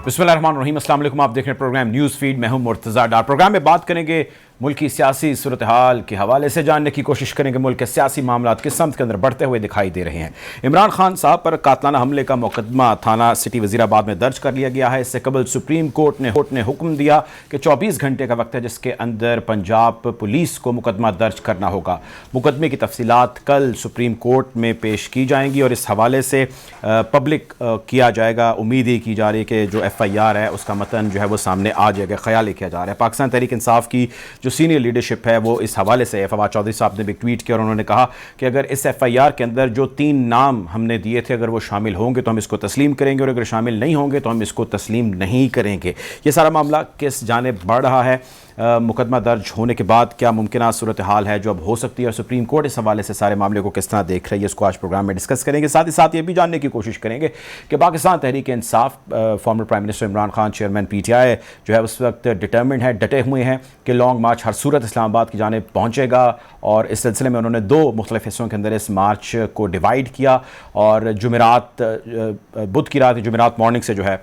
बिस्मिल्लाहिर्रहमानिर्रहीम, अस्सलाम वालेकुम। आप देख रहे हैं प्रोग्राम न्यूज़ फीड। मैं हूं मुर्तज़ा डार। प्रोग्राम में बात करेंगे मुल्क की सियासी सूरत हाल के हवाले से, जानने की कोशिश करेंगे मुल्क के सियासी मामला किस समत के अंदर बढ़ते हुए दिखाई दे रहे हैं। इमरान खान साहब पर कातलाना हमले का मुकदमा थाना सिटी वज़ीराबाद में दर्ज कर लिया गया है। इससे कबल सुप्रीम कोर्ट ने हुक्म दिया कि 24 घंटे का वक्त है जिसके अंदर पंजाब पुलिस को मुकदमा दर्ज करना होगा। मुकदमे की तफसीलात कल सुप्रीम कोर्ट में पेश की जाएंगी और इस हवाले से पब्लिक किया जाएगा। उम्मीद ही की जा रही है कि जो FIR है उसका मतन जो है वो सामने आ जाएगा। ख्याल किया जा रहा है पाकिस्तान तहरीक इंसाफ की जो सीनियर लीडरशिप है वो इस हवाले से फवाद चौधरी साहब ने भी ट्वीट किया और उन्होंने कहा कि अगर इस FIR के अंदर जो 3 नाम हमने दिए थे अगर वो शामिल होंगे तो हम इसको तस्लीम करेंगे और अगर शामिल नहीं होंगे तो हम इसको तस्लीम नहीं करेंगे। ये सारा मामला किस जानिब बढ़ रहा है, मुकदमा दर्ज होने के बाद क्या मुमकिन सूरत हाल है जो अब हो सकती है और सुप्रीम कोर्ट इस हवाले से सारे मामले को किस तरह देख रही है, इसको आज प्रोग्राम में डिस्कस करेंगे। साथ ही साथ ये भी जानने की कोशिश करेंगे कि Pakistan Tehreek Insaf former prime minister Imran Khan chairman PTI जो है उस वक्त डिटर्मिंड है, डटे हुए हैं कि लॉन्ग मार्च हर सूरत इस्लामाबाद की जानिब पहुँचेगा और इस सिलसिले में उन्होंने 2 मुख्तलिफ हिस्सों के अंदर इस मार्च को डिवाइड किया और जुमेरात बुध की रात जुमेरात मॉर्निंग से जो है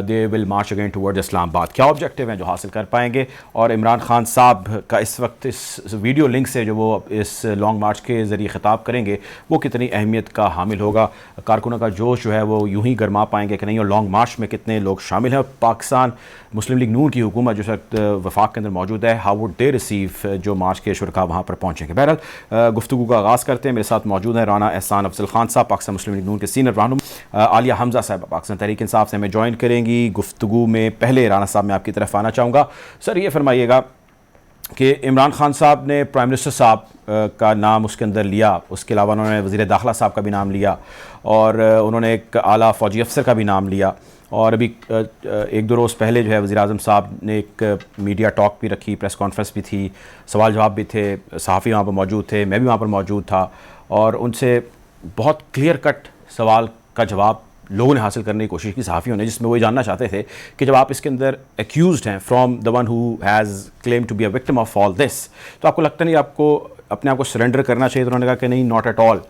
they will March again towards Islamabad. क्या ऑब्जेक्टिव हैं जो हासिल कर पाएंगे और इमरान खान साहब का इस वक्त इस वीडियो लिंक से जो वो इस लॉन्ग मार्च के ज़रिए ख़िताब करेंगे वो कितनी अहमियत का हामिल होगा। कारकुनों का जोश जो है वो यूं ही गरमा पाएंगे कि नहीं और लॉन्ग मार्च में कितने लोग शामिल हैं। पाकिस्तान मुस्लिम लीग नून की हुकूमत जो वक्त वफाक के अंदर मौजूद है, हाउ वुड दे रिसीव जो मार्च के शुरका वहाँ पर पहुँचेंगे। बहरहाल गुफ्तगू का आगाज़ करते हैं। मेरे साथ मौजूद हैं राना एहसान अफजल खान साहब, पाकिस्तान मुस्लिम लीग नून के सीनियर रहनुमा। आलिया हमजा साहब पाकिस्तान तहरीक इंसाफ से हमें ज्वाइन करेंगी गुफ्तगू में। पहले राना साहब मैं आपकी तरफ आना चाहूँगा। सर ये फरमाइएगा कि इमरान खान साहब ने प्राइम मिनिस्टर साहब का नाम उसके अंदर लिया, उसके अलावा उन्होंने वज़ीर दाखिला साहब का भी नाम लिया और उन्होंने एक आला फ़ौजी अफसर का भी नाम लिया और अभी 1-2 रोज़ पहले जो है वज़ीर आज़म साहब ने एक मीडिया टॉक भी रखी, प्रेस कॉन्फ्रेंस भी थी, सवाल जवाब भी थे, सहाफ़ी वहाँ पर मौजूद थे, मैं भी वहाँ पर मौजूद था और उनसे बहुत क्लियर कट सवाल का जवाब लोगों ने हासिल करने की कोशिश की, सहाफ़ियों ने, जिसमें वो जानना चाहते थे कि जब आप इसके अंदर एक्यूज्ड हैं from the one who has claim to be a victim of all this, तो आपको लगता नहीं आपको अपने आप को सरेंडर करना चाहिए? तो उन्होंने कहा कि नहीं, नॉट एट ऑल।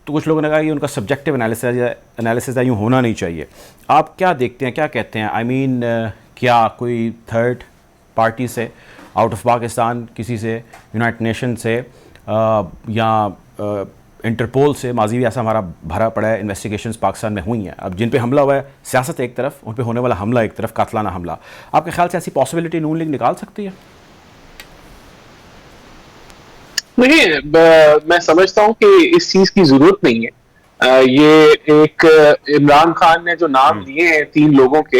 तो कुछ लोगों ने कहा कि उनका सब्जेक्टिव एनालिसिस यूँ होना नहीं चाहिए। आप क्या देखते हैं, क्या कहते हैं? आई मीन क्या कोई थर्ड पार्टी से आउट ऑफ पाकिस्तान, किसी से यूनाइटेड नेशन से या इंटरपोल से, माजी भी ऐसा हमारा भरा पड़ा है, इन्वेस्टिगेशंस पाकिस्तान में हुई हैं। अब जिन पे हमला हुआ है सियासत एक तरफ, उन पे होने वाला हमला एक तरफ, कातलाना हमला, आपके ख्याल से ऐसी पॉसिबिलिटी नून लीग निकाल सकती है? नहीं, मैं समझता हूं कि इस चीज की जरूरत नहीं है। ये एक इमरान खान ने जो नाम लिए हैं 3 लोगों के,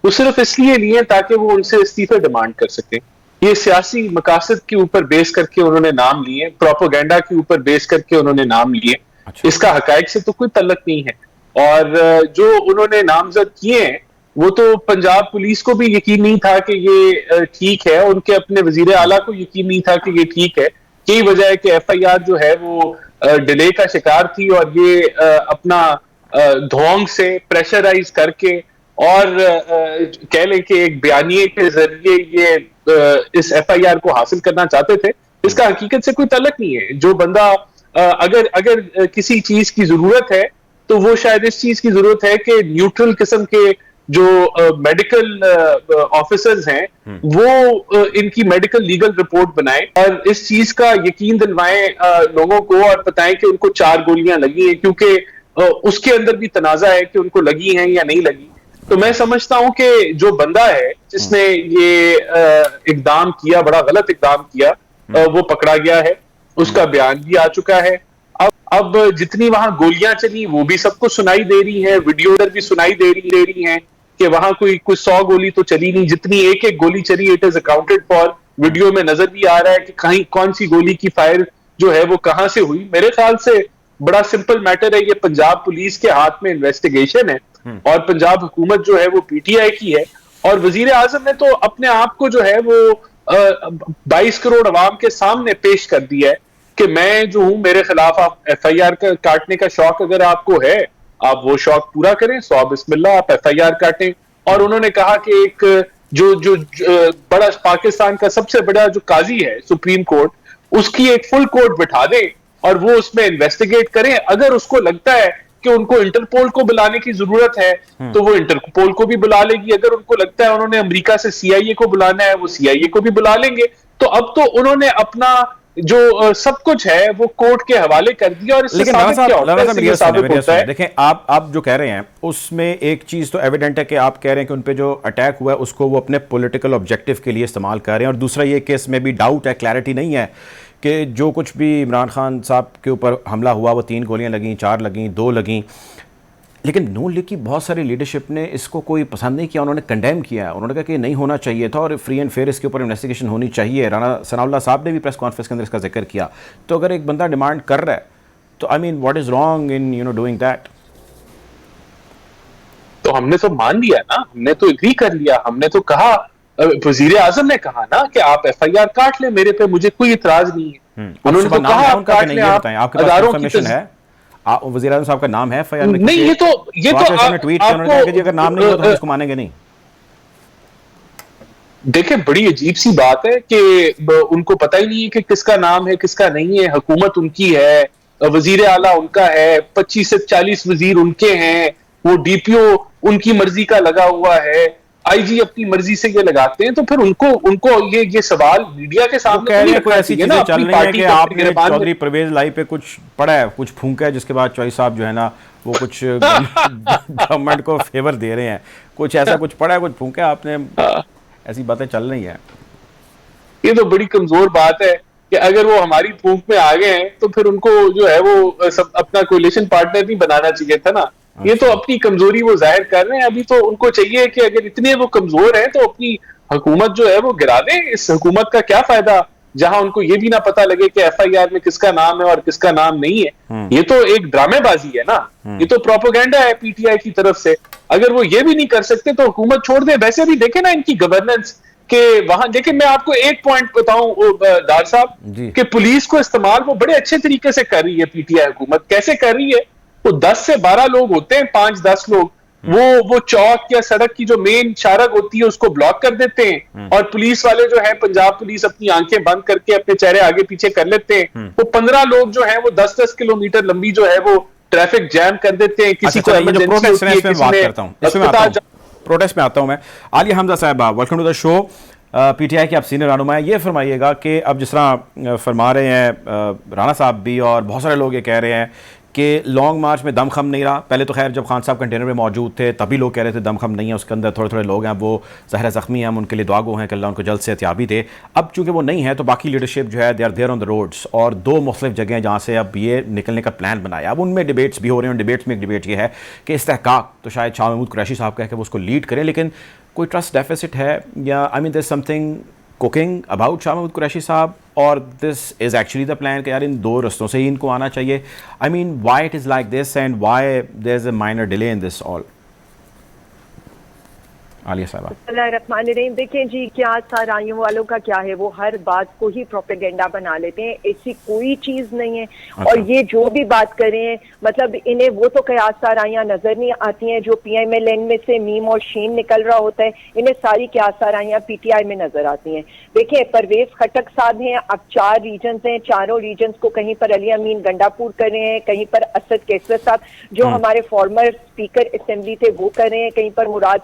वो सिर्फ इसलिए लिए ताकि वो उनसे इस्तीफे डिमांड कर सकें। ये सियासी मकासद के ऊपर बेस करके उन्होंने नाम लिए, प्रोपोगेंडा के ऊपर बेस करके उन्होंने नाम लिए। अच्छा। इसका हकायक से तो कोई तल्लक नहीं है। और जो उन्होंने नामजद किए हैं वो तो पंजाब पुलिस को भी यकीन नहीं था कि ये ठीक है, उनके अपने वजीर आला को यकीन नहीं था कि ये ठीक है। यही वजह है कि FIR जो है वो डिले का शिकार थी और ये अपना ढोंग से प्रेशराइज करके और कह लें कि एक बयानिए के जरिए ये इस FIR को हासिल करना चाहते थे। इसका हकीकत से कोई तल्लक नहीं है। जो बंदा अगर किसी चीज की जरूरत है तो वो शायद इस चीज की जरूरत है कि न्यूट्रल किस्म के जो मेडिकल ऑफिसर्स हैं वो इनकी मेडिकल लीगल रिपोर्ट बनाएं और इस चीज का यकीन दिलवाएं लोगों को और बताएं कि उनको 4 गोलियां लगी हैं, क्योंकि उसके अंदर भी तनाजा है कि उनको लगी हैं या नहीं लगी। तो मैं समझता हूं कि जो बंदा है जिसने ये इकदाम किया, बड़ा गलत इकदाम किया, वो पकड़ा गया है, उसका बयान भी आ चुका है। अब जितनी वहां गोलियां चली वो भी सबको सुनाई दे रही है, वीडियो भी सुनाई दे रही है कि वहां कोई 100 गोली तो चली नहीं, जितनी एक गोली चली it is accounted for. Video में नजर भी आ रहा है कि कहीं कौन सी गोली की फायर जो है वो कहां से हुई। मेरे ख्याल से बड़ा सिंपल मैटर है, ये पंजाब पुलिस के हाथ में इन्वेस्टिगेशन है और पंजाब हुकूमत जो है वो PTI की है और वजीर आजम ने तो अपने आप को जो है वो 22 करोड़ अवाम के सामने पेश कर दिया है कि मैं जो हूं, मेरे खिलाफ आप FIR काटने का शौक अगर आपको है, आप वो शौक पूरा करें, सौ बिस्मिल्लाह, आप FIR काटें। और उन्होंने कहा कि एक जो बड़ा पाकिस्तान का सबसे बड़ा जो काजी है सुप्रीम कोर्ट, उसकी एक फुल कोर्ट बिठा दें और वो उसमें इन्वेस्टिगेट करें। अगर उसको लगता है कि उनको इंटरपोल को बुलाने की जरूरत है तो वो इंटरपोल को भी बुला लेगी। अगर उनको लगता है उन्होंने अमेरिका से सीआईए को बुलाना है, वो सीआईए को भी बुला लेंगे। तो अब तो उन्होंने अपना जो सब कुछ है वो कोर्ट के हवाले कर दिया। और इससे लेकिन साबित क्या होता है, इससे ये साबित होता है, देखें आप जो कह रहे हैं उसमें एक चीज तो एविडेंट है कि आप कह रहे हैं कि उन पे जो अटैक हुआ है उसको वो अपने पॉलिटिकल ऑब्जेक्टिव के लिए इस्तेमाल कर रहे हैं, और दूसरा ये केस में भी डाउट है, क्लैरिटी नहीं है कि जो कुछ भी इमरान खान साहब के ऊपर हमला हुआ वो 3 गोलियां लगीं, 4 लगीं, 2 लगीं, लेकिन नून लीग की बहुत सारी लीडरशिप ने इसको कोई पसंद नहीं किया, उन्होंने कंडेम किया है, उन्होंने कहा कि नहीं होना चाहिए था और फ्री एंड फेयर इसके ऊपर इन्वेस्टिगेशन होनी चाहिए। राणा सनाउल्लाह साहब ने भी प्रेस कॉन्फ्रेंस के अंदर इसका जिक्र किया। तो अगर एक बंदा डिमांड कर रहा है तो आई mean what is wrong in doing that? तो हमने तो मान लिया ना, हमने तो एग्री कर लिया, हमने तो कहा, वजीर आजम ने कहा ना कि आप एफआईआर काट ले मेरे पे, मुझे कोई इतराज नहीं है। उन्होंने तो कहा आप काट ले, आप अदारों की है, वज़ीर आज़म साहब का नाम है एफआईआर में? नहीं, ये तो ट्वीट किया उन्होंने कहा कि अगर नाम नहीं हो तो हम इसको मानेंगे नहीं। देखिए, बड़ी अजीब सी बात है कि उनको पता ही नहीं है कि किसका नाम है किसका नहीं है। हुकूमत उनकी है, वजीर आला उनका है, 25 से 40 वजीर उनके हैं, वो डीपीओ उनकी मर्जी का लगा हुआ है, आईजी अपनी मर्जी से ये लगाते हैं। तो फिर उनको ये सवाल मीडिया के सामने नहीं कोई ऐसी चीजें चल रही है कि आपने चौधरी परवेज लाइव पे कुछ पढ़ा है, कुछ फूंका है, जिसके बाद चौधरी साहब जो है ना वो कुछ गवर्नमेंट को फेवर दे रहे हैं, कुछ ऐसा कुछ पढ़ा है, कुछ फूंका है आपने? ऐसी बातें चल रही हैं। ये तो बड़ी कमजोर बात है कि अगर वो हमारी फूंक में आ गए हैं तो फिर उनको जो है वो सब अपना कोलिशन पार्टनर नहीं बनाना चाहिए था ना। ये तो अपनी कमजोरी वो जाहिर कर रहे हैं। अभी तो उनको चाहिए कि अगर इतने वो कमजोर हैं तो अपनी हुकूमत जो है वो गिरा दें। इस हुकूमत का क्या फायदा जहां उनको ये भी ना पता लगे कि एफआईआर में किसका नाम है और किसका नाम नहीं है। ये तो एक ड्रामेबाजी है ना, ये तो प्रोपेगेंडा है पीटीआई की तरफ से। अगर वो ये भी नहीं कर सकते तो हुकूमत छोड़ दे। वैसे भी देखे ना इनकी गवर्नेंस के वहां, देखिए मैं आपको एक पॉइंट बताऊं दार साहब, कि पुलिस को इस्तेमाल वो बड़े अच्छे तरीके से कर रही है पीटीआई हुकूमत। कैसे कर रही है? वो 10 से 12 लोग होते हैं, 5-10 लोग, वो चौक या सड़क की जो मेन सड़क होती है उसको ब्लॉक कर देते हैं, और पुलिस वाले जो है, पंजाब पुलिस, अपनी आंखें बंद करके अपने चेहरे आगे पीछे कर लेते हैं। वो 15 लोग जो है वो 10-10 किलोमीटर लंबी जो है वो ट्रैफिक जैम कर देते हैं। किसी को इमरजेंसी होती है, किसी में प्रोटेस्ट में आता हूं मैं। Aliya Hamza sahab, welcome to the show. PTI के आप सीनियर रहनुमा हैं, ये फरमाइएगा कि अब जिस तरह फरमा रहे हैं राणा साहब भी और बहुत सारे लोग ये कह रहे हैं कि लॉन्ग मार्च में दमखम नहीं रहा। पहले तो खैर जब खान साहब कंटेनर में मौजूद थे तभी लोग कह रहे थे दमखम नहीं है, उसके अंदर थोड़े थोड़े लोग हैं, वो ज़हरा ज़ख्मी हैं, हम उनके लिए दुआ गो हैं कि अल्लाह उनको जल्द से एहतियाबी दे। अब चूंकि वो नहीं है तो बाकी लीडरशिप जो है they are there on the roads, और 2 मुख्तलिफ जगह जहाँ से अब ये निकलने का प्लान बनाया। अब उनमें डिबेट्स भी हो रहे हैं। डिबेट्स में एक डिबेट ये है कि इस्तेहकाक तो शायद शाह महमूद कुरैशी साहब कह के वो उसको लीड करें, लेकिन कोई ट्रस्ट डेफिसिट है या I mean there something cooking about Shah Mahmood Qureshi sahab, और this is actually the plan कि यार इन 2 रस्तों से ही इनको आना चाहिए? I mean why it is like this and why there is a minor delay in this all? Aliya sahiba. देखिए जी, क्या साराइयों वालों का क्या है, वो हर बात को ही प्रोपेगेंडा बना लेते हैं, ऐसी कोई चीज नहीं है। और ये जो भी बात करें, मतलब इन्हें वो तो कयास साराइयां नजर नहीं आती हैं जो पीएमएलएन में से मीम और शीन निकल रहा होता है। इन्हें सारी कयास साराइयां पीटीआई में नजर आती हैं। देखिए, परवेज खटक साहब हैं, अब 4 रीजन हैं, चारों रीजन को कहीं पर अली अमीन गंडापुर कर रहे हैं, कहीं पर असद केसर साहब जो हमारे फॉर्मर स्पीकर असेंबली थे वो कर रहे हैं, कहीं पर मुराद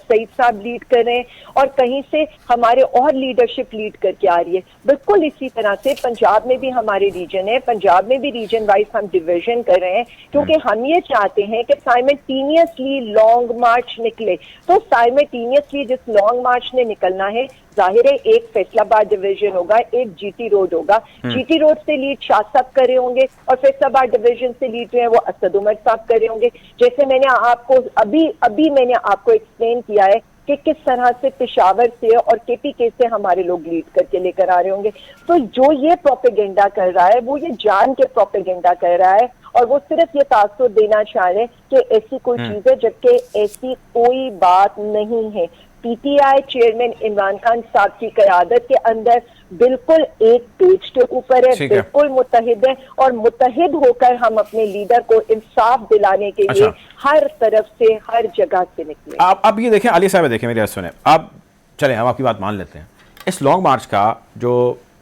सईद साहब लीड कर रहे हैं, और कहीं से हमारे और लीडरशिप लीड करके आ रही है। बिल्कुल इसी तरह से पंजाब में भी हमारे रीजन है, पंजाब में भी रीजन वाइज हम डिवीजन कर रहे हैं, क्योंकि हम ये चाहते हैं कि साइमल्टेनियसली लॉन्ग मार्च निकले। तो साइमल्टेनियसली जिस लॉन्ग मार्च ने निकलना है, जाहिर है एक फैसलाबाद डिवीजन होगा, एक जीटी रोड होगा। जीटी रोड से लीड शाह साहब कर रहे होंगे और फैसलाबाद डिवीजन से लीड जो है वो असद उमर साहब कर रहे होंगे। जैसे मैंने आपको अभी मैंने आपको एक्सप्लेन किया है कि किस तरह से पेशावर से और केपीके से हमारे लोग लीड करके लेकर आ रहे होंगे। तो जो ये प्रोपेगेंडा कर रहा है वो ये जान के प्रोपेगेंडा कर रहा है, और वो सिर्फ ये तासुर देना चाह रहे हैं कि ऐसी कोई चीज है, जबकि ऐसी कोई बात नहीं है। पीटीआई चेयरमैन इमरान खान साहब की क़यादत के अंदर बिल्कुल एक पेज के ऊपर है, बिल्कुल मुत्तहिद है, और मुत्तहिद होकर हम अपने लीडर को इंसाफ दिलाने के लिए हर तरफ से, हर जगह से निकले। आप अब ये देखें, अली साहब देखें, मेरी बात सुने, अब चलें हम आपकी बात मान लेते हैं। इस लॉन्ग मार्च का जो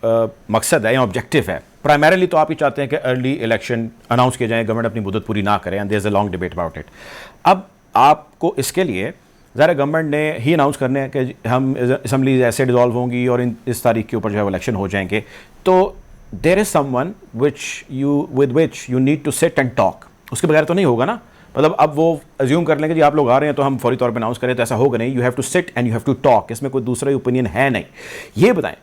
मकसद है या ऑब्जेक्टिव है प्राइमरीली तो आप ही चाहते हैं कि अर्ली इलेक्शन अनाउंस किए जाएं, गवर्नमेंट अपनी मुद्दत पूरी ना करें, and there is a long debate about it. अब आपको इसके लिए ज़रा गवर्नमेंट ने ही अनाउंस करने हैं कि हम असम्बली ऐसे डिज़ोल्व होंगी और इस तारीख के ऊपर जो है इलेक्शन हो जाएंगे, तो there is someone with which you need to sit and talk. उसके बगैर तो नहीं होगा ना। मतलब अब वो अज्यूम कर लेंगे जी आप लोग आ रहे हैं तो हम फौरी तौर पे अनाउंस करें, तो ऐसा होगा नहीं। You have to sit and you have to talk. इसमें कोई दूसरा ओपिनियन है नहीं। ये बताएं,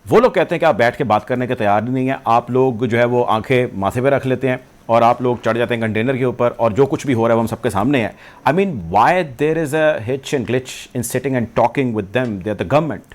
वो लोग कहते हैं कि आप बैठ के बात करने के तैयार नहीं है, आप लोग जो है वो आंखें माथे पे रख लेते हैं और आप लोग चढ़ जाते हैं कंटेनर के ऊपर और जो कुछ भी हो रहा है वो हम सबके सामने है। I mean why there is a hitch and glitch in sitting and talking with them, they are the government.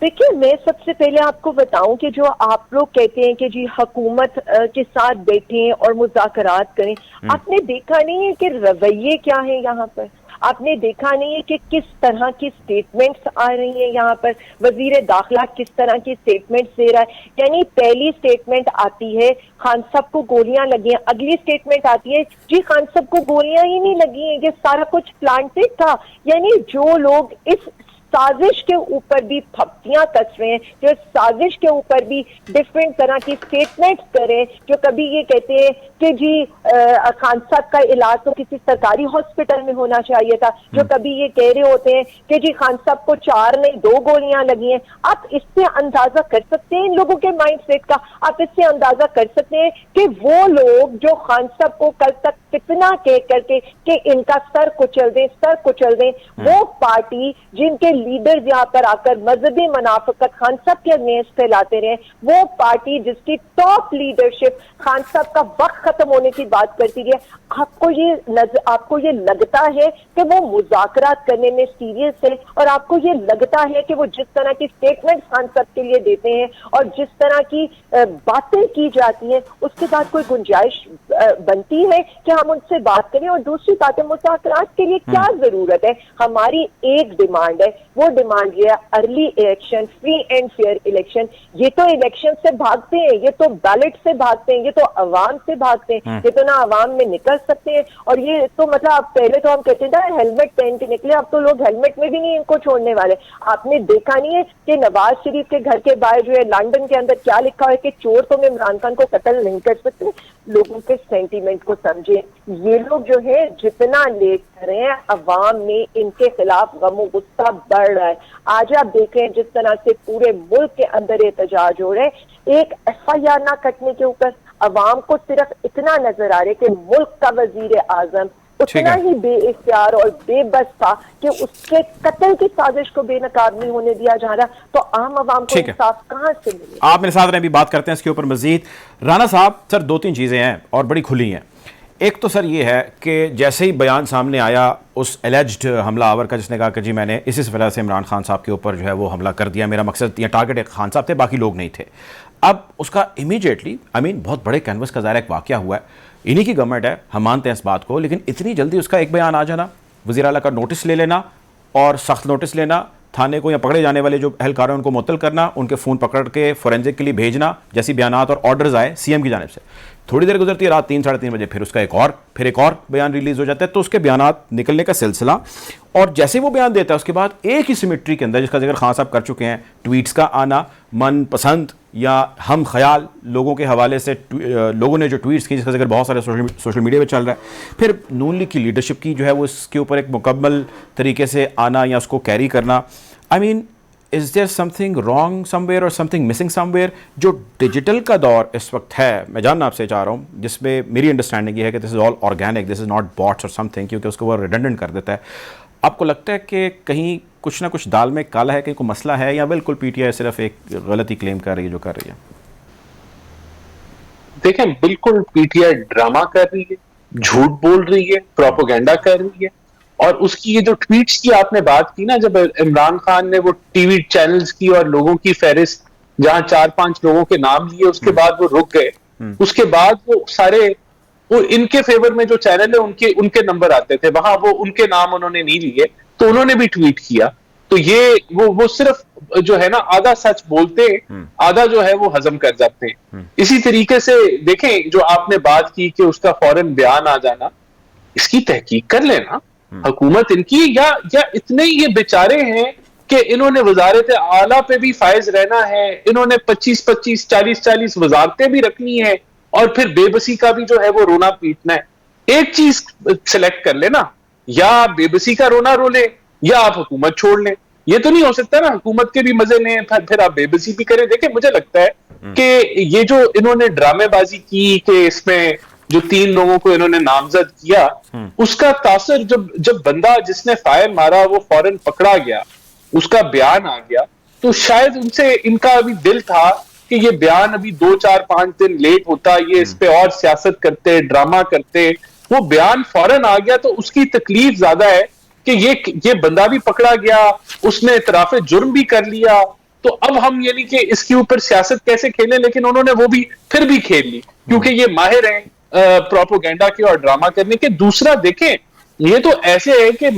देखिए, मैं सबसे पहले आपको बताऊं कि जो आप लोग कहते हैं कि जी हुकूमत के साथ बैठें और मुज़ाकरात करें, आपने देखा नहीं है कि रवैये क्या है यहाँ पर। आपने देखा नहीं है कि किस तरह की स्टेटमेंट्स आ रही हैं यहाँ पर। वजीर दाखिला किस तरह की स्टेटमेंट्स दे रहा है। यानी पहली स्टेटमेंट आती है खान साहब को गोलियां लगी हैं, अगली स्टेटमेंट आती है जी खान साहब को गोलियां ही नहीं लगी हैं, ये सारा कुछ प्लांटेड था। यानी जो लोग इस साजिश के ऊपर भी फप्तियां कस रहे हैं, जो साजिश के ऊपर भी डिफरेंट तरह की स्टेटमेंट्स करें, जो कभी ये कहते हैं कि जी खान साहब का इलाज तो किसी सरकारी हॉस्पिटल में होना चाहिए था, जो कभी ये कह रहे होते हैं कि जी खान साहब को 4 नहीं 2 गोलियां लगी हैं। आप इससे अंदाजा कर सकते हैं इन लोगों के माइंड सेट का। आप इससे अंदाजा कर सकते हैं कि वो लोग जो खान साहब को कल तक कितना कह करके कि इनका सर कुचल दें, वो पार्टी जिनके लीडर्स यहाँ पर आकर मजहबी मुनाफिकत खान साहब के अगेंस्ट फैलाते रहे, वो पार्टी जिसकी टॉप लीडरशिप खान साहब का वक्त खत्म होने की बात करती है, आपको ये लगता है कि वो मुज़ाकरात करने में सीरियस है? और आपको ये लगता है कि वो जिस तरह की स्टेटमेंट खान साहब के लिए देते हैं और जिस तरह की बातें की जाती हैं, उसके बाद कोई गुंजाइश बनती है कि हम उनसे बात करें? और दूसरी बात है, मुज़ाकरात के लिए क्या जरूरत है? हमारी एक डिमांड है, वो डिमांड ये है early election, free and fair election. ये तो इलेक्शन से भागते हैं, ये तो बैलेट से भागते हैं, ये तो अवाम से भागते हैं, ये तो ना अवाम में निकल सकते हैं। और ये तो मतलब आप पहले तो हम कहते थे हेलमेट पहन के निकले, अब तो लोग हेलमेट में भी नहीं इनको छोड़ने वाले। आपने देखा नहीं है कि नवाज शरीफ के घर के बाहर जो है लंदन के अंदर क्या लिखा है कि चोर तुम इमरान खान को कत्ल नहीं कर सकते। लोगों के सेंटीमेंट को समझे। ये लोग जो है जितना लेट कर रहे हैं, अवाम में इनके खिलाफ गम और गुस्सा बढ़ रहा है। आज आप देख रहे हैं जिस तरह से पूरे मुल्क के अंदर एहतजाज हो रहे हैं, एक FIR ना कटने के ऊपर अवाम को सिर्फ इतना नजर आ रहा है कि मुल्क का वजीर आजम उतना ही बेइख्तियार और बेबस था कि उसके कत्ल की साजिश को बेनकाब नहीं होने दिया जा रहा, तो आम आवाम को इंसाफ कहां से मिले? आप मेरे साथ रहें, भी बात करते हैं इसके ऊपर मजीद। राना साहब, सर 2-3 चीजें हैं और बड़ी खुली हैं। एक तो सर ये है कि जैसे ही बयान सामने आया उस एलिज्ड हमलावर का, जिसने कहा कि जी मैंने इस वजह से इमरान खान साहब के ऊपर जो है वो हमला कर दिया, मेरा मकसद या टारगेट एक खान साहब थे, बाकी लोग नहीं थे। अब उसका इमीडिएटली बहुत बड़े कैनवस का ज़ाहिर एक वाक़या हुआ है, इन्हीं की गवर्नमेंट है, हम मानते हैं इस बात को, लेकिन इतनी जल्दी उसका एक बयान आ जाना, वज़ीर आला का नोटिस ले लेना और सख्त नोटिस लेना, थाने को या पकड़े जाने वाले जो एहलकार हैं उनको मुअत्तल करना, उनके फ़ोन पकड़ के फोरेंसिक के लिए भेजना, जैसी बयानात और ऑर्डर्स आए CM की जानिब से। थोड़ी देर गुजरती है, रात 3-3:30 बजे फिर उसका एक और बयान रिलीज हो जाता है। तो उसके बयानात निकलने का सिलसिला, और जैसे वो बयान देता है उसके बाद एक ही सिमेट्री के अंदर, जिसका जिक्र खान साहब कर चुके हैं, ट्वीट्स का आना, मनपसंद या हम ख्याल लोगों के हवाले से लोगों ने जो ट्वीट्स की, जिसका जिक्र बहुत सारे सोशल मीडिया पे चल रहा है, फिर नून लीग की लीडरशिप की जो है वो इसके ऊपर एक मुकम्मल तरीके से आना या उसको कैरी करना। Is there something wrong somewhere और समथिंग मिसिंग समवेयर? जो डिजिटल का दौर इस वक्त है, मैं जानना आपसे चाह रहा हूँ, जिसमें मेरी अंडरस्टैंडिंग ये है कि this is all organic, this is not bots और समथिंग, क्योंकि उसको वो रिडंडेंट कर देता है। आपको लगता है कि कहीं कुछ ना कुछ दाल में काला है, कहीं कोई मसला है, या बिल्कुल PTI सिर्फ एक गलती क्लेम कर रही है जो कर रही है? देखें, बिल्कुल PTI ड्रामा कर रही है, झूठ बोल रही है, प्रोपेगेंडा कर रही है। और उसकी ये जो ट्वीट्स की आपने बात की ना, जब इमरान खान ने वो टीवी चैनल्स की और लोगों की फहरिस्त जहां 4-5 लोगों के नाम लिए, उसके बाद वो रुक गए, उसके बाद वो सारे वो इनके फेवर में जो चैनल है उनके नंबर आते थे, वहां वो उनके नाम उन्होंने नहीं लिए, तो उन्होंने भी ट्वीट किया। तो ये वो सिर्फ जो है ना आधा सच बोलते, आधा जो है वो हजम कर जाते हैं। इसी तरीके से देखें, जो आपने बात की कि उसका फौरन बयान आ जाना, इसकी तहकीक कर लेना हुकूमत इनकी, या इतने ये बेचारे हैं कि इन्होंने वजारत आला पे भी फायज रहना है, इन्होंने 25-25, 40-40 वजारतें भी रखनी है, और फिर बेबसी का भी जो है वो रोना पीटना है। एक चीज सिलेक्ट कर लेना, या आप बेबसी का रोना रो ले या आप हुकूमत छोड़ लें। ये तो नहीं हो सकता ना, हुकूमत के भी मजे लें फिर आप बेबसी भी करें। देखिए मुझे लगता है कि ये जो इन्होंने ड्रामेबाजी की कि इसमें जो 3 लोगों को इन्होंने नामजद किया, उसका तासर जब बंदा जिसने फायर मारा वो फौरन पकड़ा गया, उसका बयान आ गया, तो शायद उनसे इनका अभी दिल था कि ये बयान अभी 2-4-5 दिन लेट होता, ये इस पे और सियासत करते, ड्रामा करते। वो बयान फौरन आ गया तो उसकी तकलीफ ज्यादा है कि ये बंदा भी पकड़ा गया, उसने इतराफे जुर्म भी कर लिया, तो अब हम यानी कि इसके ऊपर सियासत कैसे खेलें। लेकिन उन्होंने वो भी फिर भी खेल ली, क्योंकि ये माहिर हैं प्रोपोगेंडा के और ड्रामा करने के। दूसरा देखें, ये तो ऐसे है कि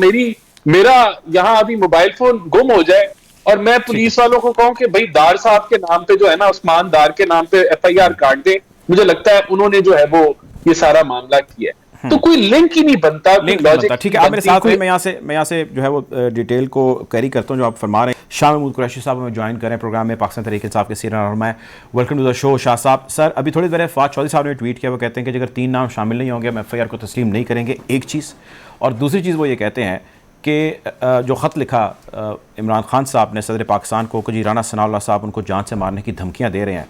मेरा यहां अभी मोबाइल फोन गुम हो जाए और मैं पुलिस वालों को कहूं कि भाई दार साहब के नाम पे जो है ना, उस्मान दार के नाम पे FIR काट दे, मुझे लगता है उन्होंने जो है वो ये सारा मामला किया है। तो कोई लिंक ही नहीं बनता, लिंक नहीं बनता। ठीक है, आप मेरे साथ हैं, मैं यहाँ से जो है वो डिटेल को कैरी करता हूँ जो आप फरमा रहे हैं। शाह महमूद कुरैशी साहब हमें ज्वाइन करें प्रोग्राम में, पाकिस्तान तहरीक इंसाफ के सीनियर रहनुमा है। Welcome to the show Shah साहब। सर, अभी थोड़ी देर फवाद चौधरी साहब ने ट्वीट किया, वो कहते हैं कि अगर 3 नाम शामिल नहीं होंगे हम FIR को तस्लीम नहीं करेंगे, एक चीज़। और दूसरी चीज़ वो ये कहते हैं कि जो ख़त लिखा इमरान खान साहब ने सदर पाकिस्तान को कि जी राना सनाउल्लाह साहब उनको जान से मारने की धमकियाँ दे रहे हैं,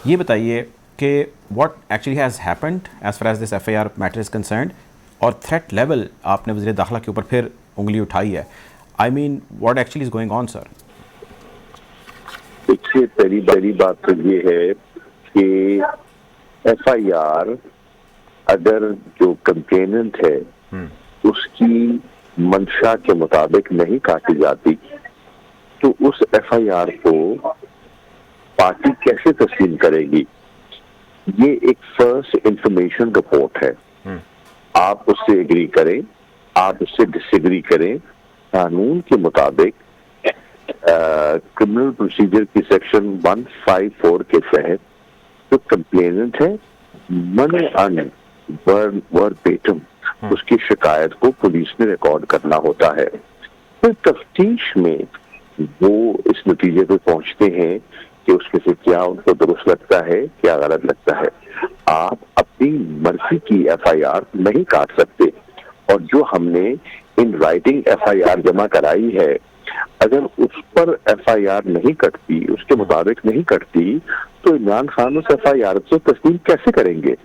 ये बताइए कि what actually has happened as far as this FIR matter is concerned, और थ्रेट लेवल आपने वज़ीर दाखिला के ऊपर फिर उंगली उठाई है। I mean what actually is going on sir? सबसे पहली बात तो ये है कि FIR अगर जो कंप्लेनेंट है उसकी मंशा के मुताबिक नहीं काटी जाती तो उस FIR को पार्टी कैसे तस्लीम करेगी? ये एक फर्स्ट इंफॉर्मेशन रिपोर्ट है, आप उससे एग्री करें, आप उससे डिसएग्री करें, कानून के मुताबिक क्रिमिनल प्रोसीजर की सेक्शन 154 के तहत जो कंप्लेनेंट है मन अन वर्बेटम उसकी शिकायत को पुलिस ने रिकॉर्ड करना होता है। फिर तफ्तीश में वो इस नतीजे पे पहुंचते हैं कि उसमें से क्या उनको दुरुस्त लगता है, क्या गलत लगता है। आप अपनी मर्जी की FIR नहीं काट सकते, और जो हमने इन राइटिंग FIR जमा कराई है, अगर उस पर FIR नहीं कटती, उसके मुताबिक नहीं कटती, तो इमरान खान उस FIR को तस्लीम कैसे करेंगे?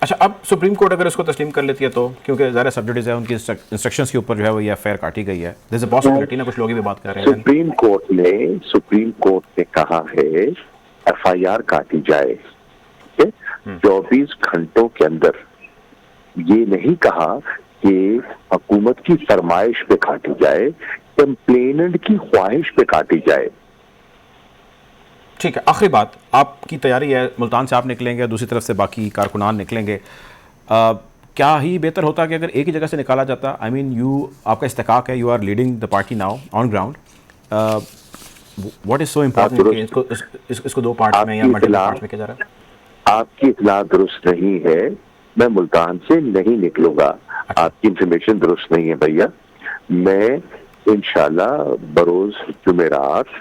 अच्छा, अब सुप्रीम कोर्ट अगर इसको तस्लीम कर लेती है तो, क्योंकि ज़्यादा सब्जेक्ट्स है उनकी इंस्ट्रक्शंस के ऊपर जो है वो ये FIR काटी गई है, देयर इज अ पॉसिबिलिटी ना, कुछ लोग भी बात कर रहे हैं। सुप्रीम कोर्ट ने कहा है FIR काटी जाए, 24 घंटों के अंदर। ये नहीं कहा कि हुकूमत की फरमाइश पे काटी जाए, कंप्लेनेंट की ख्वाहिश पे काटी जाए। ठीक है, आखिरी बात, आपकी तैयारी है, मुल्तान से आप निकलेंगे, दूसरी तरफ से बाकी कारकुनान निकलेंगे, क्या ही बेहतर होता कि अगर एक ही जगह से निकाला जाता? आई मीन आपका इस्तेकाक है, you are leading the party now on ground, what is so important कि इसको 2 पार्ट में या मल्टीपल पार्ट में किया जा रहा है? आपकी इत्तला दुरुस्त नहीं है, मैं मुल्तान से नहीं निकलूंगा। अच्छा। आपकी इंफॉर्मेशन दुरुस्त नहीं है भैया। मैं इंशाल्लाह बरोज जुमेरात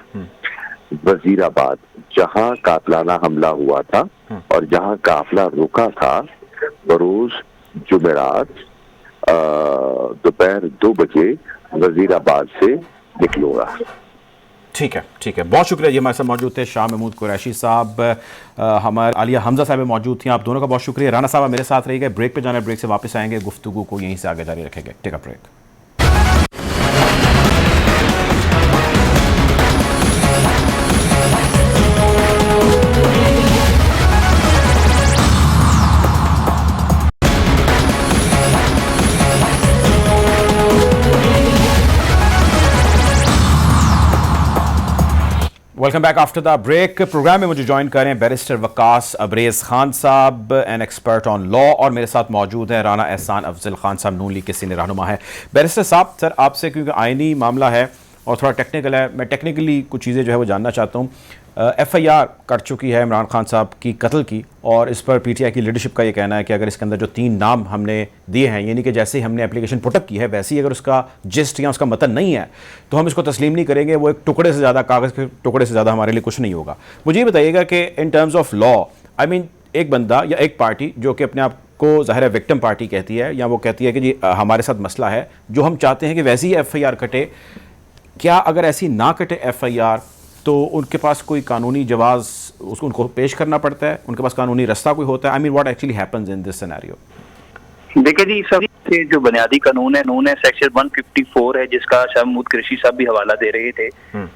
वजीराबाद, जहां काफिलाना हमला हुआ था और जहां काफिला रुका था, बरोज जुमेरात दोपहर 2 बजे वजीराबाद से निकलूंगा। ठीक है, ठीक है, बहुत शुक्रिया। ये हमारे साथ मौजूद थे शाह महमूद कुरैशी साहब, हमारे आलिया हमजा साहब मौजूद थी, आप दोनों का बहुत शुक्रिया। राना साहब मेरे साथ रहिएगा, ब्रेक पे जाना है, ब्रेक से वापस आएंगे, गुफ्तगू को यहीं से आगे जारी रखेंगे। Take a break. Welcome back after the break. Program में मुझे ज्वाइन करें बैरिस्टर वकास अबरेज खान साहब, एन एक्सपर्ट ऑन लॉ, और मेरे साथ मौजूद हैं राना एहसान अफजल खान साहब, नून लीग के सीनियर रहनुमा है। बैरिस्टर साहब, सर आपसे क्योंकि आइनी मामला है और थोड़ा टेक्निकल है, मैं टेक्निकली कुछ चीज़ें जो है वो जानना चाहता हूँ। FIR कट चुकी है इमरान खान साहब की कत्ल की, और इस पर PTI की लीडरशिप का ये कहना है कि अगर इसके अंदर जो 3 नाम हमने दिए हैं, यानी कि जैसे ही हमने एप्लीकेशन पुटअप की है वैसे ही अगर उसका जिस्ट या उसका मतन नहीं है तो हम इसको तस्लीम नहीं करेंगे। वो एक टुकड़े से ज़्यादा, कागज़ के टुकड़े से ज़्यादा हमारे लिए कुछ नहीं होगा। मुझे ये बताइएगा कि in terms of law, I mean एक बंदा या एक पार्टी जो कि अपने आप को ज़ाहिर है विक्टिम पार्टी कहती है, या वो कहती है कि जी हमारे साथ मसला है, जो हम चाहते हैं कि वैसी ही FIR कटे, क्या अगर ऐसी ना कटे FIR तो उनके पास कोई कानूनी जवाज़ उसको उनको पेश करना पड़ता है, उनके पास कानूनी रास्ता कोई होता है? I mean what actually happens in this scenario? देखिए जी, सबसे जो बुनियादी कानून है सेक्शन 154 है, जिसका शाह महमूद कुरैशी साहब भी हवाला दे रहे थे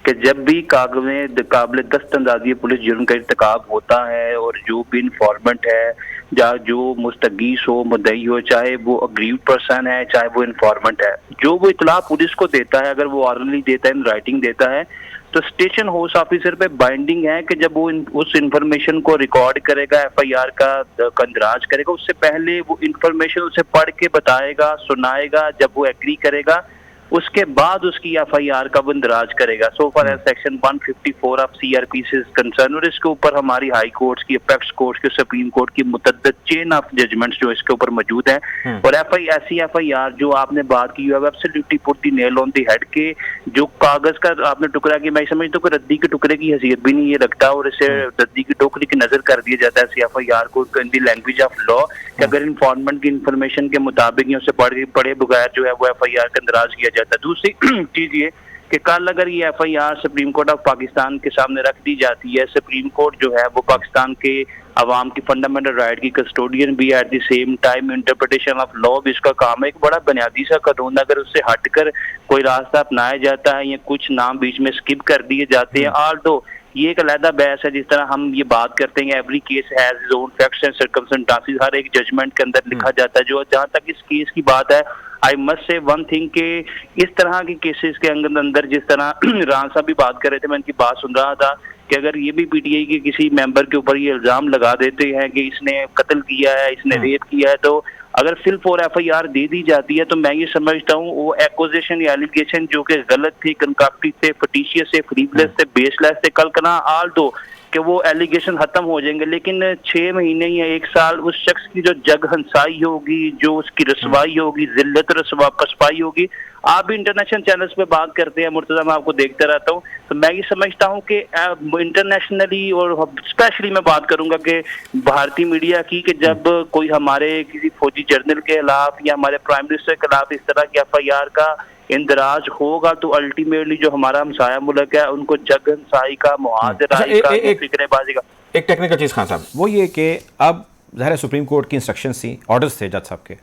कि जब भी काबिल दस्तंदाजी पुलिस जुर्म का इर्तिकाब होता है और जो भी इन्फॉर्मेंट है या जो मुस्तगीस हो, मुद्दई हो, चाहे वो अग्रीव्ड पर्सन है चाहे वो इन्फॉर्मेंट है, जो वो इतला पुलिस को देता है, अगर वो ऑरली देता है, इन राइटिंग देता है, तो स्टेशन हाउस ऑफिसर पे बाइंडिंग है कि जब वो उस इंफॉर्मेशन को रिकॉर्ड करेगा, FIR का कंदराज करेगा, उससे पहले वो इंफॉर्मेशन उसे पढ़ के बताएगा, सुनाएगा, जब वो एग्री करेगा उसके बाद उसकी FIR का बंदराज करेगा। So far as section 154 of CRP से कंसर्न, और इसके ऊपर हमारी हाई कोर्ट्स की, अपेक्स कोर्ट की, सुप्रीम कोर्ट की मुतअद्दिद चेन ऑफ जजमेंट्स जो इसके ऊपर मौजूद है। और ऐसी FIR जो आपने बात की, है absolutely put the nail on the head के जो कागज का आपने टुकड़ा की, मैं समझता हूँ कि रद्दी के टुकड़े की हैसियत भी नहीं ये रखता, और इसे रद्दी की टोकरी की नजर कर दिया जाता है ऐसी FIR को in the language of law, कि अगर इन्फॉर्मेंट की इन्फॉर्मेशन के मुताबिक उसे पढ़े बगैर जो है वो FIR का इंदराज किया जाता है। दूसरी चीज ये कि कल अगर ये FIR supreme court of Pakistan के सामने रख दी जाती है, सुप्रीम कोर्ट जो है वो पाकिस्तान के अवाम की फंडामेंटल राइट की कस्टोडियन भी, at the same time interpretation of law भी इसका काम है। एक बड़ा बुनियादी सा कानून, अगर उससे हटकर कोई रास्ता अपनाया जाता है या कुछ नाम बीच में स्किप कर दिए जाते हैं, ऑल्दो ये एक अलहदा बहस है, जिस तरह हम ये बात करते हैं every case has its own facts and circumstances, हर एक जजमेंट के अंदर लिखा जाता है। जो जहां तक इस केस की बात है, I must say one thing के इस तरह के केसेस के अंदर जिस तरह रान साहब भी बात कर रहे थे, मैं इनकी बात सुन रहा था कि अगर ये भी PTI के किसी मेंबर के ऊपर ये इल्जाम लगा देते हैं कि इसने कत्ल किया है, इसने रेप किया है, तो अगर फिल फॉर FIR दे दी जाती है तो मैं ये समझता हूँ वो एक्विजिशन या एलिगेशन जो कि गलत थे, कंकाप्टिव थे, फटिशियस थे, फ्रीबलेस थे, बेसलेस थे, कल कना आल दो कि वो एलिगेशन खत्म हो जाएंगे, लेकिन 6 महीने या 1 साल उस शख्स की जो जग हंसाई होगी, जो उसकी रसवाई होगी, जिल्लत पसपाई होगी। आप भी इंटरनेशनल चैनल्स पे बात करते हैं मुर्तजा, मैं आपको देखता रहता हूँ, तो मैं ये समझता हूँ कि इंटरनेशनली और स्पेशली मैं बात करूंगा कि भारतीय मीडिया की, कि जब कोई हमारे किसी फौजी जर्नल के खिलाफ या हमारे प्राइम मिनिस्टर के खिलाफ इस तरह की FIR का इंदराज होगा तो अल्टीमेटली जो हमारा हमसाया मुल्क है उनको जग हंसाई का, मुहाजिराई का, फिक्रेबाजी का। एक टेक्निकल चीज़ खान साहब, वो ये कि अब ज़ाहिर है सुप्रीम कोर्ट की इंस्ट्रक्शंस थी, ऑर्डर्स थे जज साहब के,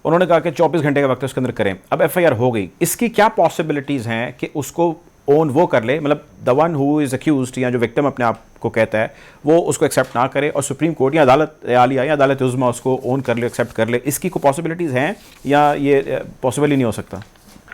उन्होंने कहा कि 24 घंटे का वक्त है उसके अंदर करें। अब FIR हो गई, इसकी क्या पॉसिबिलिटीज़ हैं कि उसको ओन वो कर ले, मतलब the one who is accused या जो विक्टिम अपने आप को कहता है वो उसको एक्सेप्ट ना करे और सुप्रीम कोर्ट या अदालत आलिया या अदालत उज़्मा उसको ओन कर ले, एक्सेप्ट कर ले, इसकी कोई पॉसिबिलिटीज़ हैं या ये पॉसिबल ही नहीं हो सकता?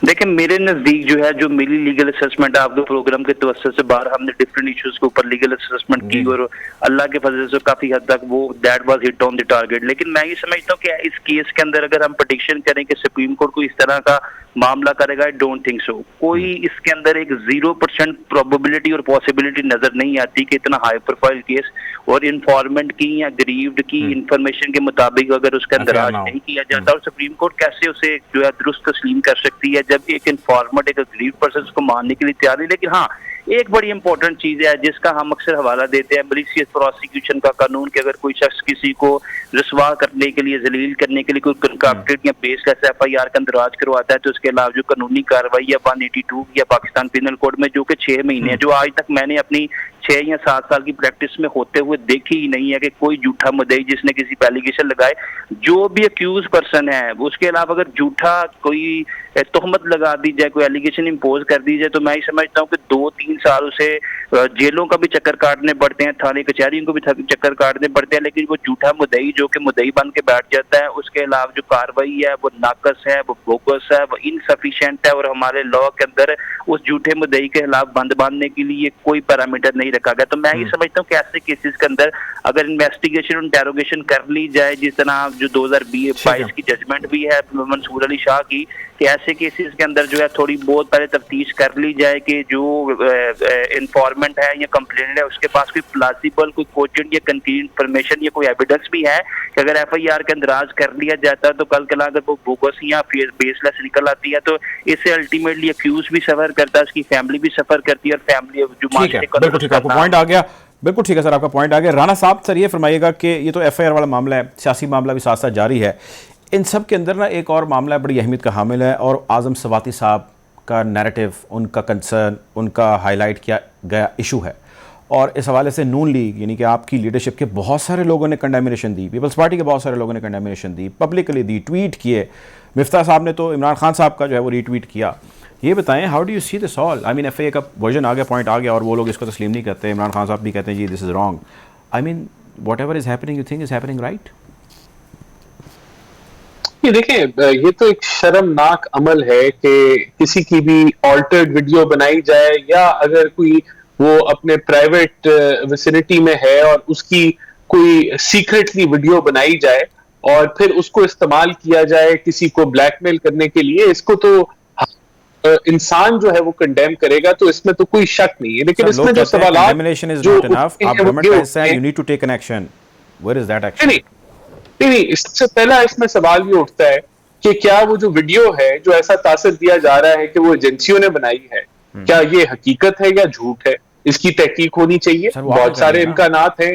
देखिए मेरे नजदीक जो है, जो मेरी लीगल असेसमेंट आपके प्रोग्राम के तवज्जो से बाहर हमने डिफरेंट इश्यूज के ऊपर लीगल असेसमेंट की और अल्लाह के फजल से काफी हद तक वो that was hit on the target. लेकिन मैं ये समझता हूँ कि इस केस के अंदर अगर हम प्रेडिक्शन करें कि सुप्रीम कोर्ट को इस तरह का मामला करेगा, आई डोंट थिंक सो। कोई इसके अंदर एक 0% प्रोबेबिलिटी और पॉसिबिलिटी नजर नहीं आती कि इतना हाई प्रोफाइल केस और इन्फॉर्मेंट की या ग्रीव्ड की इंफॉर्मेशन के मुताबिक अगर उसका इंदराज नहीं किया जाता, और सुप्रीम कोर्ट कैसे उसे जो है दुरुस्त तस्लीम कर सकती है जब एक इन्फॉर्मेंट एक ग्रीव्ड पर्सन को मानने के लिए तैयार नहीं। लेकिन हाँ, एक बड़ी इंपॉर्टेंट चीज है जिसका हम अक्सर हवाला देते हैं, मलिशियस प्रोसिक्यूशन का कानून, कि अगर कोई शख्स किसी को रसवा करने के लिए, जलील करने के लिए कोई कंकाप्टेड या बेसलेस FIR का इंदराज करवाता है तो उसके अलावा जो कानूनी कार्रवाई है 182 या पाकिस्तान पिनल कोड में, जो कि 6 महीने, जो आज तक मैंने अपनी 6 या 7 साल की प्रैक्टिस में होते हुए देखी ही नहीं है कि कोई झूठा मुद्दई जिसने किसी पे एलिगेशन लगाए, जो भी अक्यूज पर्सन है, उसके अलावा अगर झूठा कोई तोहमत लगा दी जाए, कोई एलिगेशन इम्पोज कर दी जाए, तो मैं समझता हूँ कि 2-3 साल उसे जेलों का भी चक्कर काटने पड़ते हैं, थाने कचहरियों को भी चक्कर काटने पड़ते हैं। लेकिन वो झूठा मुद्दई जो कि मुद्दई बन के बैठ जाता है, उसके अलावा जो कार्रवाई है वो नाकस है, वो बोगस है, वो इनसफिशिएंट है, और हमारे लॉ के अंदर उस झूठे मुद्दई के खिलाफ बंद बांधने के लिए कोई पैरामीटर नहीं रखा गया। तो मैं ये समझता हूँ कि ऐसे केसेस के अंदर अगर इन्वेस्टिगेशन इंटेरोगेशन कर ली जाए, जिस तरह जो 2022 की जजमेंट भी है मंसूर अली शाह की, कि ऐसे केसेस के अंदर जो है थोड़ी बहुत पहले तफ्तीश कर ली जाए कि जो इन्फॉर्मेंट है या कंप्लेनेंट है उसके पास कोई प्लाजिबल, कोई कोजेंट या कंक्रीट इंफॉर्मेशन या कोई एविडेंस भी है कि अगर FIR के अंदर आज कर लिया जाता है तो कल कल अगर वो बोगस या बेसलेस निकल आती है तो इससे अल्टीमेटली अक्यूज भी सफर करता है, उसकी फैमिली भी सफर करती है, और फैमिली जो बिल्कुल ठीक है, आपको पॉइंट आ गया। बिल्कुल ठीक है सर, आपका पॉइंट आ गया। राणा साहब सर ये फरमाइएगा कि ये तो FIR वाला मामला है, सियासी मामला भी साथ साथ जारी है, इन सब के अंदर ना एक और मामला बड़ी अहमियत का हामिल है और आज़म स्वाति साहब का नैरेटिव, उनका कंसर्न, उनका हाईलाइट किया गया इशू है। और इस हवाले से नून लीग यानी कि आपकी लीडरशिप के बहुत सारे लोगों ने कंडेमिनेशन दी, पीपल्स पार्टी के बहुत सारे लोगों ने कंडेमिनेशन दी, पब्लिकली दी, ट्वीट किए। मिफ्ता साहब ने तो इमरान खान साहब का जो है वो रीट्वीट किया। ये बताएं, how do you see this all? I mean FIR का वर्जन आ गया, पॉइंट आ गया और वो लोग इसको तस्लीम नहीं करते। इमरान खान साहब भी कहते हैं जी this is wrong. I mean whatever is happening you think is happening right? ये देखें, ये तो एक शर्मनाक अमल है कि किसी की भी ऑल्टर्ड वीडियो बनाई जाए, या अगर कोई वो अपने प्राइवेट विसिनिटी में है और उसकी कोई सीक्रेटली वीडियो बनाई जाए और फिर उसको इस्तेमाल किया जाए किसी को ब्लैकमेल करने के लिए। इसको तो इंसान जो है वो कंडेम करेगा, तो इसमें तो कोई शक नहीं है। लेकिन इसमें जो सवाल नहीं, सबसे पहला इसमें सवाल ये उठता है कि क्या वो जो वीडियो है जो ऐसा तासर दिया जा रहा है कि वो एजेंसियों ने बनाई है, क्या ये हकीकत है या झूठ है? इसकी तहकीक होनी चाहिए। बहुत सारे इम्कानात हैं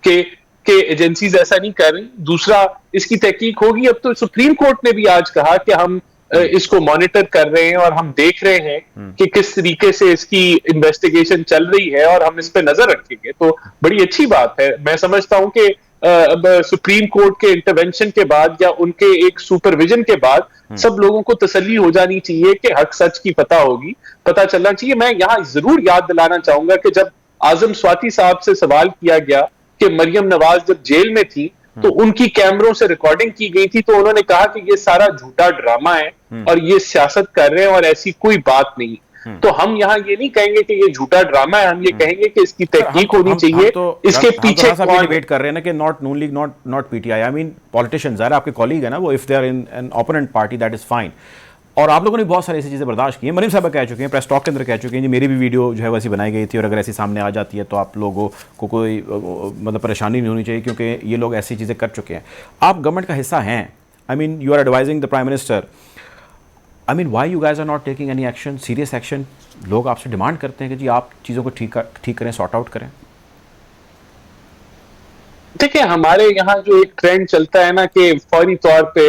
कि एजेंसीज ऐसा नहीं कर रही। दूसरा, इसकी तहकीक होगी। अब तो सुप्रीम कोर्ट ने भी आज कहा कि हम इसको मॉनिटर कर रहे हैं और हम देख रहे हैं कि किस तरीके से इसकी इन्वेस्टिगेशन चल रही है और हम इस पे नजर रखेंगे। तो बड़ी अच्छी बात है। मैं समझता हूं कि अब सुप्रीम कोर्ट के इंटरवेंशन के बाद या उनके एक सुपरविजन के बाद सब लोगों को तसल्ली हो जानी चाहिए कि हक सच की पता चलना चाहिए। मैं यहाँ जरूर याद दिलाना चाहूंगा कि जब आजम स्वाति साहब से सवाल किया गया कि मरियम नवाज जब जेल में थी तो उनकी कैमरों से रिकॉर्डिंग की गई थी, तो उन्होंने कहा कि ये सारा झूठा ड्रामा है और ये सियासत कर रहे हैं और ऐसी कोई बात नहीं। तो हम यहाँ ये नहीं कहेंगे कि ये झूठा ड्रामा है, हम ये कहेंगे कि इसकी तहकीक होनी चाहिए। इसके पीछे कौन डिबेट कर रहे हैं ना कि not Noon league, not PTI। I mean politicians, ज़ाहिर आपके कॉलीग है ना वो, if they are in an opponent party that is fine. और आप लोगों ने बहुत सारी ऐसी चीज़ें बर्दाश्त की हैं। मरीम साहब कह चुके हैं, प्रेस टॉक के अंदर कह चुके हैं जी मेरी भी वीडियो जो है वैसी बनाई गई थी और अगर ऐसी सामने आ जाती है तो आप लोगों को कोई मतलब परेशानी नहीं होनी चाहिए क्योंकि ये लोग ऐसी चीज़ें कर चुके हैं। आप गवर्नमेंट का हिस्सा हैं, I mean you are advising the prime minister. I mean why you guys are not taking any action, serious action? लोग आपसे डिमांड करते हैं कि जी आप चीज़ों को ठीक करें, सॉर्ट आउट करें। देखिए, हमारे यहाँ जो एक ट्रेंड चलता है ना कि फौरी तौर पे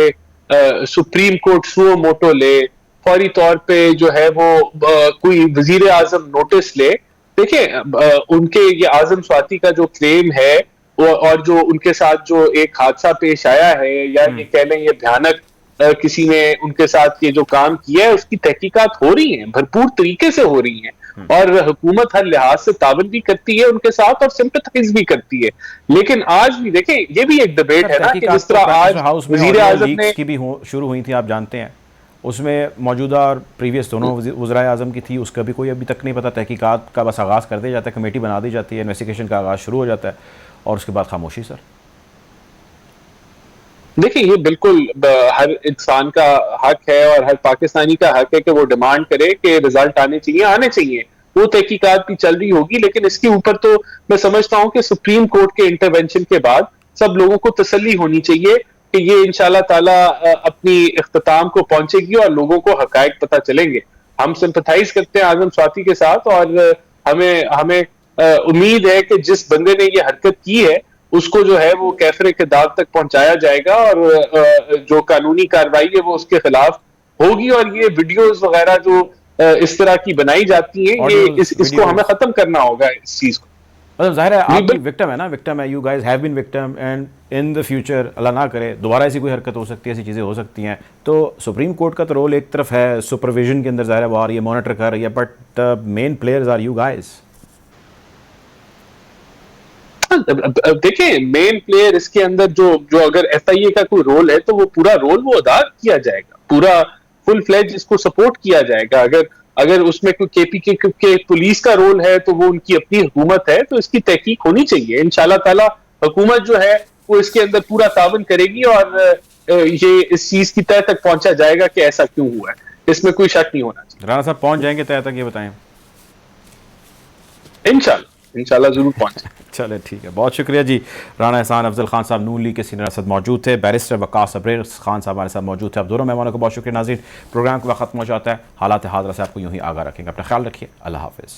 सुप्रीम कोर्ट सुओ मोटो ले, फौरी तौर पे जो है वो कोई वजीर आजम नोटिस ले। देखिए, उनके ये आजम स्वाति का जो क्लेम है और जो उनके साथ जो एक हादसा पेश आया है, या ये कह लें ये भयानक किसी ने उनके साथ ये जो काम किया है, उसकी तहकीकात हो रही हैं, भरपूर तरीके से हो रही हैं और हुकूमत हर लिहाज से तावन भी करती है उनके साथ और सिंपैथाइज भी करती है। लेकिन आज भी देखें, ये भी एक डिबेट है ना कि जिस तरह आज वजीर आजम ने की भी शुरू हुई थी, आप जानते हैं, उसमें मौजूदा और प्रीवियस दोनों वज़राए आज़म की थी, उसका भी कोई अभी तक नहीं पता। तहकीकात का बस आगाज़ कर दिया जाता है, कमेटी बना दी जाती है, इन्वेस्टिगेशन का आगाज़ शुरू हो जाता है और उसके बाद खामोशी। सर देखिए, ये बिल्कुल हर इंसान का हक है और हर पाकिस्तानी का हक है कि वो डिमांड करे कि रिजल्ट आने चाहिए। वो तहकीकात भी चल रही होगी, लेकिन इसके ऊपर तो मैं समझता हूं कि सुप्रीम कोर्ट के इंटरवेंशन के बाद सब लोगों को तसल्ली होनी चाहिए कि ये इंशाल्लाह ताला अपनी इख्तिताम को पहुंचेगी और लोगों को हकायक पता चलेंगे। हम सिंपैथाइज करते हैं आजम स्वाति के साथ और हमें उम्मीद है कि जिस बंदे ने ये हरकत की है उसको जो है वो कैफरे के दाग तक पहुंचाया जाएगा और जो कानूनी कार्रवाई है वो उसके खिलाफ होगी। और ये वीडियोस वगैरह जो इस तरह की बनाई जाती हैं, ये इसको हमें खत्म करना होगा इस चीज को। मतलब जाहिर है आप भी विक्टिम है ना, विक्टिम है, you guys have been victim and in the future अल्लाह ना करे दोबारा ऐसी कोई हरकत हो सकती है, ऐसी चीज़ें हो सकती हैं। तो सुप्रीम कोर्ट का तो रोल एक तरफ है, सुपरविजन के अंदर जाहिर है वो आ रही है, मॉनिटर कर रही है, but the main players are you guys. देखिए, मेन प्लेयर इसके अंदर जो अगर FIA का कोई रोल है तो वो पूरा रोल वो अदा किया जाएगा, पूरा फुल फ्लेज इसको सपोर्ट किया जाएगा। अगर अगर उसमें कोई केपीके के पुलिस का रोल है तो वो उनकी अपनी हुकूमत है, तो इसकी तहकीक होनी चाहिए। इंशाल्लाह ताला हुकूमत जो है वो इसके अंदर पूरा तावन करेगी और ये इस चीज की तह तक पहुंचा जाएगा कि ऐसा क्यों हुआ है, इसमें कोई शक नहीं होना चाहिए। राणा साहब पहुंच जाएंगे तय तक, ये बताएं। इंशाल्लाह जरूर पहुंचे। चले ठीक है, बहुत शुक्रिया जी। राणा एहसान अफजल खान साहब नून लीग के सीनियर रसद मौजूद थे, बैरिस्टर वकास अब्रेर खान साहब हमारे साथ मौजूद थे। अब दोनों मेहमानों को बहुत शुक्रिया। नाज़रीन, प्रोग्राम का वक्त खत्म हो जाता है, हालात हादरा से आपको यूं ही आगाह रखेंगे। अपना ख्याल रखिए, अल्लाह हाफिज़।